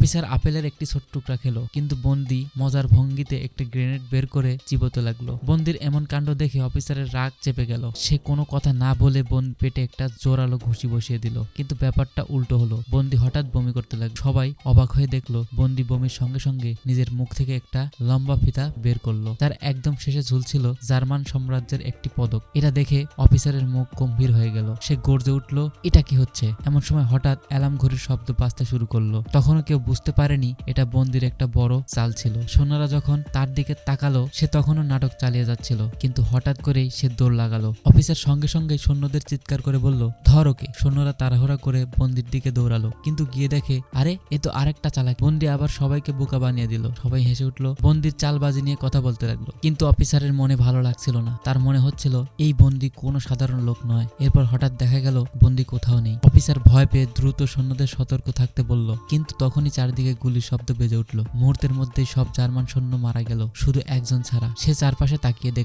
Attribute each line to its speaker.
Speaker 1: Officer আপেলের একটি ছোট্ট টুকরা খেলো, কিন্তু বন্দি মজার ভঙ্গিতে একটি গ্রেনেড বের করে চিবোতে লাগলো। বন্দির এমন কাণ্ড দেখে অফিসারের রাগ চেপে গেল। সে কোনো কথা না বলে বন্দি পেটে একটা জোরালো ঘুষি বসিয়ে দিল, কিন্তু ব্যাপারটা উল্টো হলো। বন্দি হঠাৎ বমি করতে লাগলো। সবাই অবাক হয়ে দেখলো বন্দি বমির সঙ্গে সঙ্গে নিজের মুখ থেকে একটা লম্বা ফিতা বের করলো। তার একদম শেষে ঝুলছিল জার্মান সাম্রাজ্যের একটি পদক। এটা দেখে অফিসারের মুখ গম্ভীর হয়ে গেল। সে গর্জে উঠলো, এটা কি হচ্ছে? এমন সময় হঠাৎ অ্যালার্ম ঘড়ির শব্দ বাজতে শুরু করলো। তখনও কেউ বুঝতে পারেনি এটা বন্দির একটা বড় চাল ছিল। সৈন্যরা যখন তার দিকে তাকালো, সে তখনও নাটক চালিয়ে যাচ্ছিল, কিন্তু হঠাৎ করেই সে দৌড় লাগালো। অফিসার সঙ্গে সঙ্গে সৈন্যদের চিৎকার করে বলল, ধর ওকে। সৈন্যরা তাড়াহুড়া করে বন্দির দিকে দৌড়ালো, কিন্তু গিয়ে দেখে আরে এ তো আরেকটা চালাক। বন্দি আবার সবাইকে বোকা বানিয়ে দিল। সবাই হেসে উঠলো। বন্দির চালবাজি নিয়ে কথা বলতে লাগলো, কিন্তু অফিসারের মনে ভালো লাগছিল না। তার মনে হচ্ছিল এই বন্দি কোনো সাধারণ লোক নয়। এরপর হঠাৎ দেখা গেল বন্দি কোথাও নেই। অফিসার ভয় পেয়ে দ্রুত সৈন্যদের সতর্ক থাকতে বলল, কিন্তু তখনই চারদিকে গুলির শব্দ বেজে উঠল। মুহূর্তের মধ্যেই সব জার্মান সৈন্য মারা গেল, শুধু একজন ছাড়া। সে চারপাশে তাকিয়ে দেখল